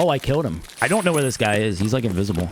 Oh, I killed him. I don't know where this guy is. He's like invisible.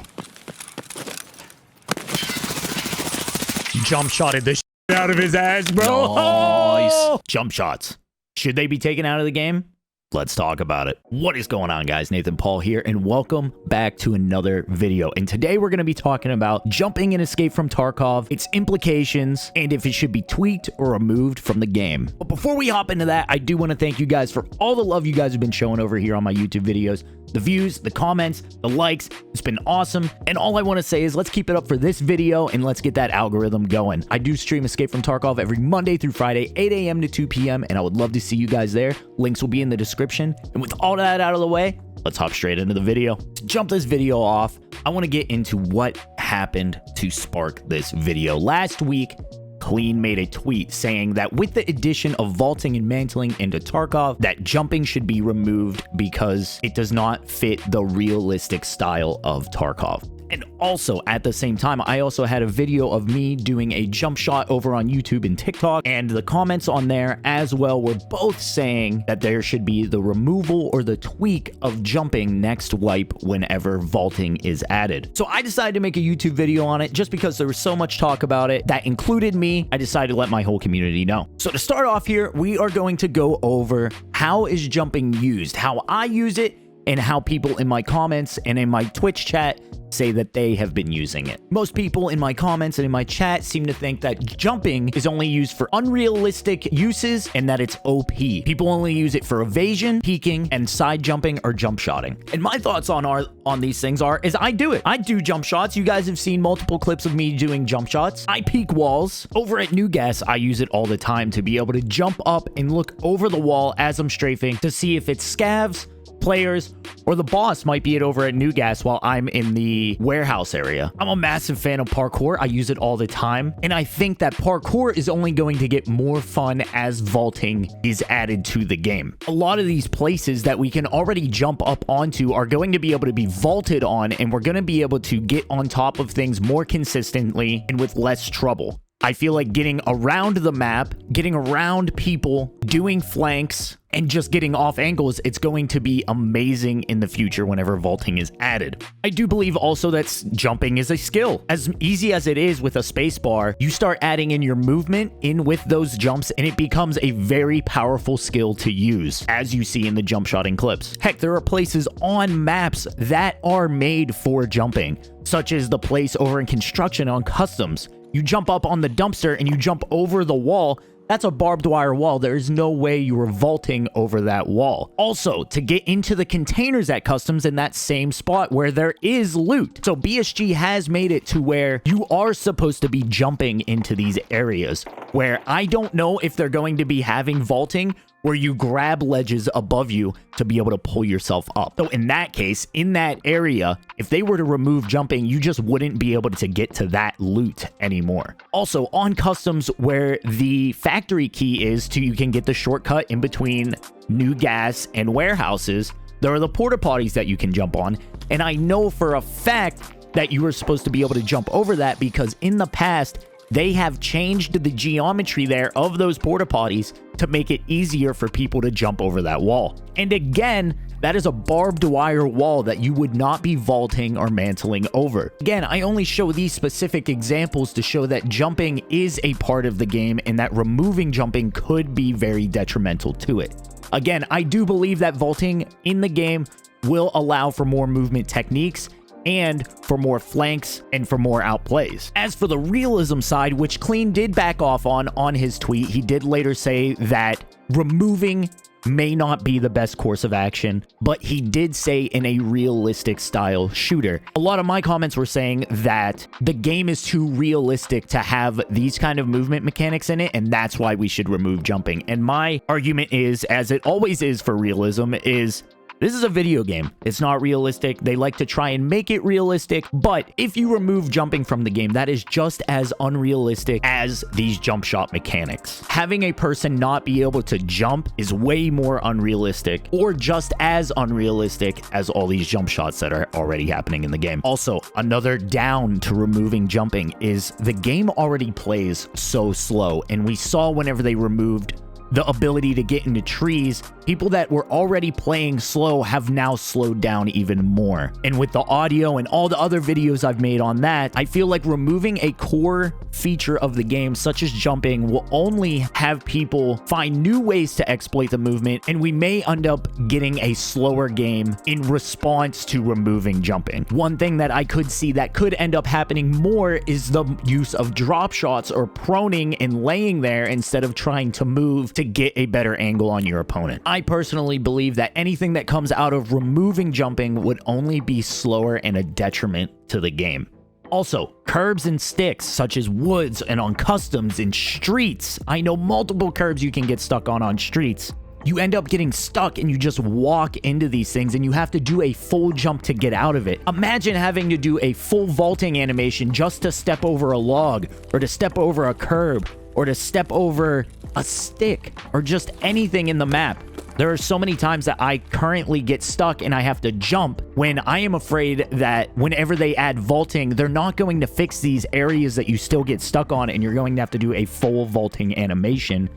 Jump shotted the shit out of his ass, bro. Nice. Jump shots. Should they be taken out of the game? Let's talk about it. What is going on, guys? Nathan Paul here, and welcome back to another video. And today we're going to be talking about jumping in Escape from Tarkov, its implications, and if it should be tweaked or removed from the game. But before we hop into that, I do want to thank you guys for all the love you guys have been showing over here on my YouTube videos. The views, the comments, the likes, it's been awesome. And all I want to say is let's keep it up for this video and let's get that algorithm going. I do stream Escape from Tarkov every Monday through Friday, 8 a.m. to 2 p.m. And I would love to see you guys there. Links will be in the description. And with all that out of the way, let's hop straight into the video. To jump this video off, I want to get into what happened to spark this video. Last week, Clean made a tweet saying that with the addition of vaulting and mantling into Tarkov, that jumping should be removed because it does not fit the realistic style of Tarkov. And also, at the same time, I also had a video of me doing a jump shot over on YouTube and TikTok, and the comments on there as well were both saying that there should be the removal or the tweak of jumping next wipe whenever vaulting is added. So I decided to make a YouTube video on it just because there was so much talk about it that included me. I decided to let my whole community know. So to start off here, we are going to go over how is jumping used, how I use it, and how people in my comments and in my Twitch chat say that they have been using it. Most people in my comments and in my chat seem to think that jumping is only used for unrealistic uses and that it's OP. People only use it for evasion, peeking, and side jumping or jump shotting. And my thoughts on these things is I do it. I do jump shots. You guys have seen multiple clips of me doing jump shots. I peek walls. Over at New Gas, I use it all the time to be able to jump up and look over the wall as I'm strafing to see if it's scavs, players, or the boss might be it over at New Gas while I'm in the warehouse area. I'm a massive fan of parkour. I use it all the time, and I think that parkour is only going to get more fun as vaulting is added to the game. A lot of these places that we can already jump up onto are going to be able to be vaulted on, and we're going to be able to get on top of things more consistently and with less trouble. I feel like getting around the map, getting around people, doing flanks, and just getting off angles, it's going to be amazing in the future whenever vaulting is added. I do believe also that jumping is a skill. As easy as it is with a spacebar, you start adding in your movement in with those jumps, and it becomes a very powerful skill to use, as you see in the jump shotting clips. Heck, there are places on maps that are made for jumping, such as the place over in construction on customs. You jump up on the dumpster and you jump over the wall. That's a barbed wire wall. There is no way you are vaulting over that wall. Also, to get into the containers at customs in that same spot where there is loot. So BSG has made it to where you are supposed to be jumping into these areas where I don't know if they're going to be having vaulting where you grab ledges above you to be able to pull yourself up. So in that case, in that area, if they were to remove jumping, you just wouldn't be able to get to that loot anymore. Also, on customs where the factory key is to, you can get the shortcut in between New Gas and warehouses, there are the porta potties that you can jump on. And I know for a fact that you are supposed to be able to jump over that because in the past, they have changed the geometry there of those porta potties to make it easier for people to jump over that wall. And again, that is a barbed wire wall that you would not be vaulting or mantling over. Again, I only show these specific examples to show that jumping is a part of the game and that removing jumping could be very detrimental to it. Again, I do believe that vaulting in the game will allow for more movement techniques and for more flanks and for more outplays. As for the realism side, which Clean did back off on his tweet, he did later say that removing may not be the best course of action, but he did say in a realistic style shooter. A lot of my comments were saying that the game is too realistic to have these kind of movement mechanics in it, and that's why we should remove jumping. And my argument is, as it always is for realism, is this is a video game. It's not realistic. They like to try and make it realistic, but if you remove jumping from the game, that is just as unrealistic as these jump shot mechanics. Having a person not be able to jump is way more unrealistic, or just as unrealistic as all these jump shots that are already happening in the game. Also, another down to removing jumping is the game already plays so slow, and we saw whenever they removed the ability to get into trees, people that were already playing slow have now slowed down even more. And with the audio and all the other videos I've made on that, I feel like removing a core feature of the game, such as jumping, will only have people find new ways to exploit the movement, and we may end up getting a slower game in response to removing jumping. One thing that I could see that could end up happening more is the use of drop shots or proning and laying there instead of trying to move to get a better angle on your opponent. I personally believe that anything that comes out of removing jumping would only be slower and a detriment to the game. Also, curbs and sticks, such as woods and on customs and streets. I know multiple curbs you can get stuck on streets. You end up getting stuck and you just walk into these things and you have to do a full jump to get out of it. Imagine having to do a full vaulting animation just to step over a log, or to step over a curb, or to step over a stick, or just anything in the map. There are so many times that I currently get stuck and I have to jump when I am afraid that whenever they add vaulting, they're not going to fix these areas that you still get stuck on, and you're going to have to do a full vaulting animation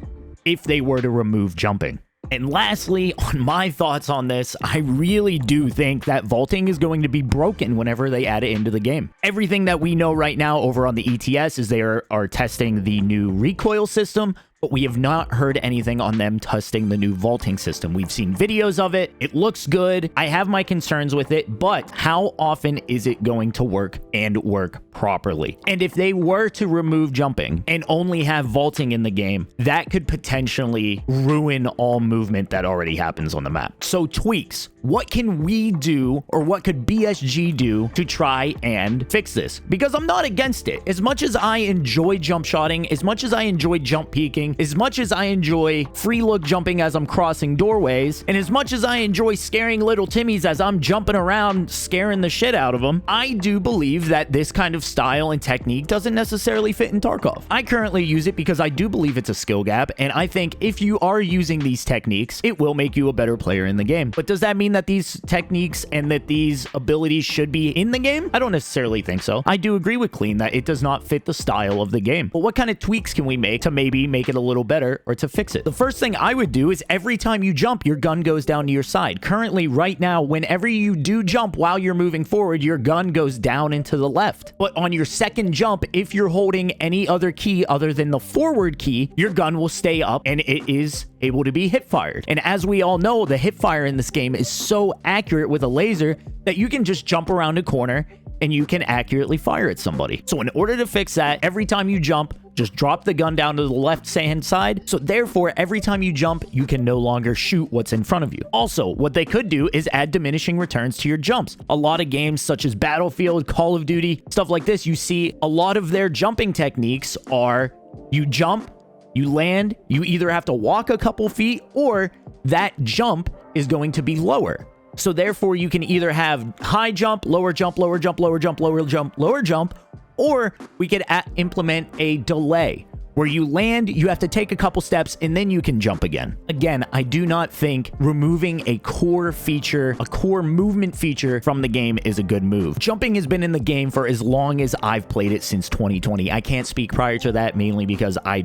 if they were to remove jumping. And lastly, on my thoughts on this, I really do think that vaulting is going to be broken whenever they add it into the game. Everything that we know right now over on the ETS is they are testing the new recoil system, but we have not heard anything on them testing the new vaulting system. We've seen videos of it. It looks good. I have my concerns with it, but how often is it going to work and work properly? And if they were to remove jumping and only have vaulting in the game, that could potentially ruin all movement that already happens on the map. So tweaks. What can we do, or what could BSG do to try and fix this? Because I'm not against it. As much as I enjoy jump shotting, as much as I enjoy jump peeking, as much as I enjoy free look jumping as I'm crossing doorways, and as much as I enjoy scaring little Timmies as I'm jumping around scaring the shit out of them, I do believe that this kind of style and technique doesn't necessarily fit in Tarkov. I currently use it because I do believe it's a skill gap, and I think if you are using these techniques, it will make you a better player in the game. But does that mean that these techniques and that these abilities should be in the game? I don't necessarily think so. I do agree with Clean that it does not fit the style of the game. But what kind of tweaks can we make to maybe make it a little better or to fix it? The first thing I would do is every time you jump, your gun goes down to your side. Currently, right now, whenever you do jump while you're moving forward, your gun goes down and to the left. But on your second jump, if you're holding any other key other than the forward key, your gun will stay up and it is able to be hip fired. And as we all know, the hip fire in this game is so accurate with a laser that you can just jump around a corner and you can accurately fire at somebody. So in order to fix that, every time you jump, just drop the gun down to the left-hand side. So therefore, every time you jump, you can no longer shoot what's in front of you. Also, what they could do is add diminishing returns to your jumps. A lot of games such as Battlefield, Call of Duty, stuff like this, you see a lot of their jumping techniques are you jump, you land, you either have to walk a couple feet or that jump is going to be lower. So therefore, you can either have high jump, lower jump, lower jump, lower jump, lower jump, lower jump, or we could implement a delay where you land, you have to take a couple steps, and then you can jump again. Again, I do not think removing a core feature, a core movement feature from the game is a good move. Jumping has been in the game for as long as I've played it, since 2020. I can't speak prior to that, mainly because I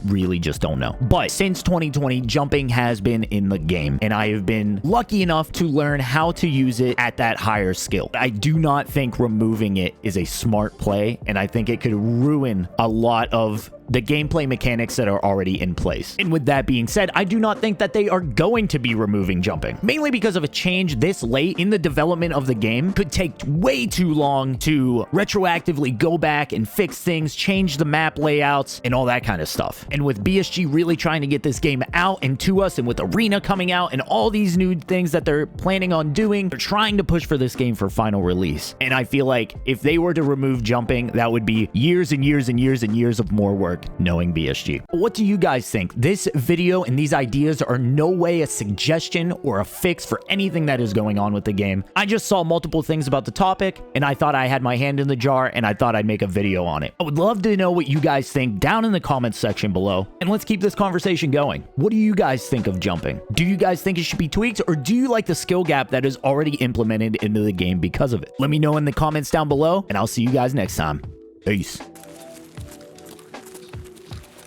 really just don't know. But since 2020, jumping has been in the game, and I have been lucky enough to learn how to use it at that higher skill. I do not think removing it is a smart play, and I think it could ruin a lot of the gameplay mechanics that are already in place. And with that being said, I do not think that they are going to be removing jumping, mainly because of a change this late in the development of the game could take way too long to retroactively go back and fix things, change the map layouts, and all that kind of stuff. And with BSG really trying to get this game out and to us, and with Arena coming out and all these new things that they're planning on doing, they're trying to push for this game for final release. And I feel like if they were to remove jumping, that would be years and years and years and years of more work, knowing BSG. What do you guys think? This video and these ideas are no way a suggestion or a fix for anything that is going on with the game. I just saw multiple things about the topic, and I thought I had my hand in the jar, and I thought I'd make a video on it. I would love to know what you guys think down in the comments section below, and let's keep this conversation going. What do you guys think of jumping? Do you guys think it should be tweaked, or do you like the skill gap that is already implemented into the game because of it? Let me know in the comments down below, and I'll see you guys next time. Peace.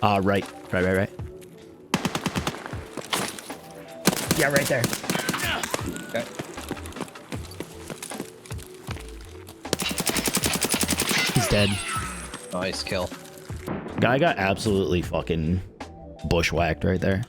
Right. Yeah, right there. Okay. He's dead. Nice kill. Guy got absolutely fucking bushwhacked right there.